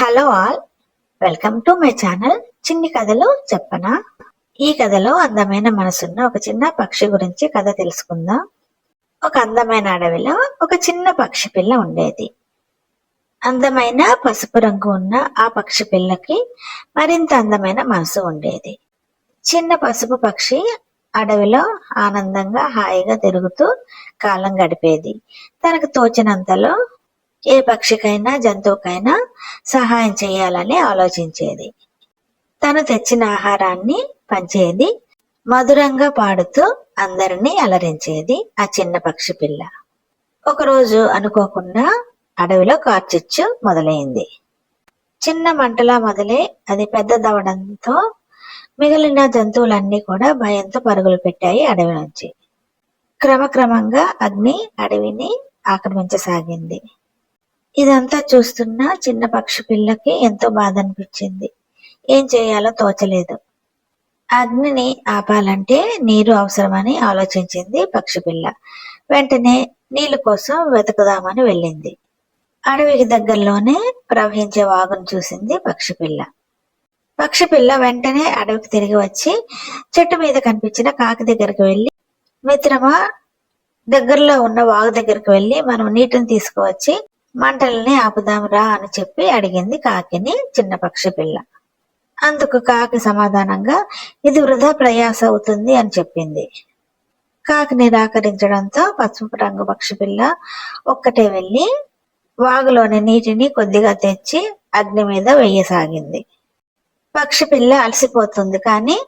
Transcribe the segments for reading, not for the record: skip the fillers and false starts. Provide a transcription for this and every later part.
Hello all, welcome to my channel చిన్ని కథలు చెప్పనా. ఈ కథలో అందమైన మనసున్న ఒక చిన్న పక్షి గురించి కథ తెలుసుకుందాం. ఒక అందమైన అడవిలో ఒక చిన్న పక్షి పిల్ల ఉండేది. అందమైన పసుపు రంగు ఉన్న ఆ పక్షి పిల్లకి మరింత అందమైన మనసు ఉండేది. చిన్న పసుపు పక్షి అడవిలో ఆనందంగా హాయిగా తిరుగుతూ కాలం గడిపేది. తనకు తోచినంతలో ఏ పక్షికైనా జంతువుకైనా సహాయం చేయాలని ఆలోచించేది. తను తెచ్చిన ఆహారాన్ని పంచేది. మధురంగా పాడుతూ అందరినీ అలరించేది ఆ చిన్న పక్షి పిల్ల. ఒకరోజు అనుకోకుండా అడవిలో కార్చిచ్చు మొదలైంది. చిన్న మంటలా మొదలై అది పెద్దదవడంతో మిగిలిన జంతువులన్నీ కూడా భయంతో పరుగులు పెట్టాయి అడవి నుంచి. క్రమక్రమంగా అగ్ని అడవిని ఆక్రమించసాగింది. ఇదంతా చూస్తున్న చిన్న పక్షి పిల్లకి ఎంతో బాధ అనిపించింది. ఏం చేయాలో తోచలేదు. అగ్నిని ఆపాలంటే నీరు అవసరమని ఆలోచించింది పక్షి పిల్ల. వెంటనే నీళ్ల కోసం వెతుకుదామని వెళ్ళింది. అడవికి దగ్గరలోనే ప్రవహించే వాగును చూసింది పక్షి పిల్ల. పక్షి పిల్ల వెంటనే అడవికి తిరిగి వచ్చి చెట్టు మీద కనిపించిన కాకి దగ్గరికి వెళ్ళి, మిత్రమా, దగ్గరలో ఉన్న వాగు దగ్గరికి వెళ్ళి మనం నీటిని తీసుకువచ్చి మంటల్ని ఆపుదాంరా అని చెప్పి అడిగింది కాకిని చిన్న పక్షి పిల్ల. అందుకు కాకి సమాధానంగా, ఇది వృధా ప్రయాస అవుతుంది అని చెప్పింది. కాకి నిరాకరించడంతో పసుపు రంగు పక్షి పిల్ల ఒక్కటే వెళ్ళి వాగులోని నీటిని కొద్దిగా తెచ్చి అగ్ని మీద వేయసాగింది. పక్షి పిల్ల అలసిపోతుంది కానీ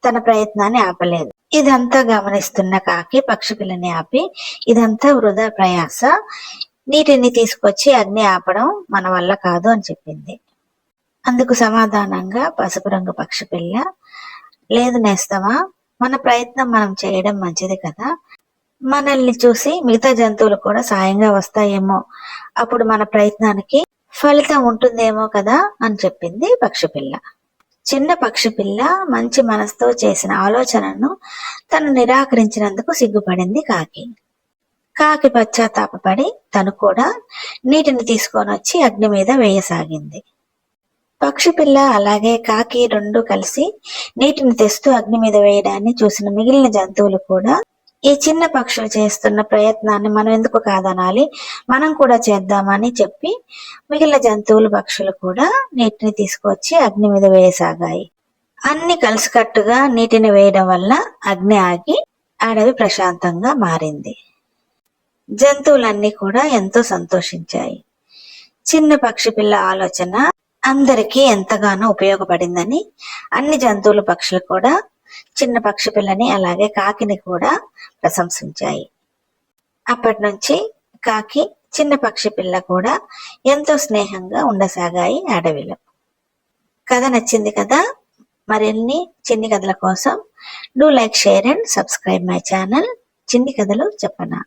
తన ప్రయత్నాన్ని ఆపలేదు. ఇదంతా గమనిస్తున్న కాకి పక్షి పిల్లని ఆపి, ఇదంతా వృధా ప్రయాస, నీటిని తీసుకొచ్చి అగ్ని ఆపడం మన వల్ల కాదు అని చెప్పింది. అందుకు సమాధానంగా పసుపు రంగు పక్షి పిల్ల, లేదు నేస్తమా, మన ప్రయత్నం మనం చేయడం మంచిది కదా, మనల్ని చూసి మిగతా జంతువులు కూడా సాయంగా వస్తాయేమో, అప్పుడు మన ప్రయత్నానికి ఫలితం ఉంటుందేమో కదా అని చెప్పింది పక్షి పిల్ల. చిన్న పక్షి పిల్ల మంచి మనసుతో చేసిన ఆలోచనను తను నిరాకరించినందుకు సిగ్గుపడింది కాకి. కాకి పశ్చాత్తాపడి తను కూడా నీటిని తీసుకొని వచ్చి అగ్ని మీద వేయసాగింది. పక్షి పిల్ల అలాగే కాకి రెండు కలిసి నీటిని తెస్తూ అగ్ని మీద వేయడాన్ని చూసిన మిగిలిన జంతువులు కూడా, ఈ చిన్న పక్షులు చేస్తున్న ప్రయత్నాన్ని మనం ఎందుకు కాదనాలి, మనం కూడా చేద్దామని చెప్పి మిగిలిన జంతువులు పక్షులు కూడా నీటిని తీసుకొచ్చి అగ్ని మీద వేయసాగాయి. అన్ని కలిసికట్టుగా నీటిని వేయడం వల్ల అగ్ని ఆగి అడవి ప్రశాంతంగా మారింది. జంతువులన్నీ కూడా ఎంతో సంతోషించాయి. చిన్న పక్షి పిల్ల ఆలోచన అందరికీ ఎంతగానో ఉపయోగపడిందని అన్ని జంతువులు పక్షులు కూడా చిన్న పక్షి పిల్లని అలాగే కాకిని కూడా ప్రశంసించాయి. అప్పటి నుంచి కాకి చిన్న పక్షి పిల్ల కూడా ఎంతో స్నేహంగా ఉండసాగాయి అడవిలో. కథ నచ్చింది కదా? మరిన్ని చిన్ని కథల కోసం do like, share and subscribe my channel చిన్ని కథలు చెప్పనా.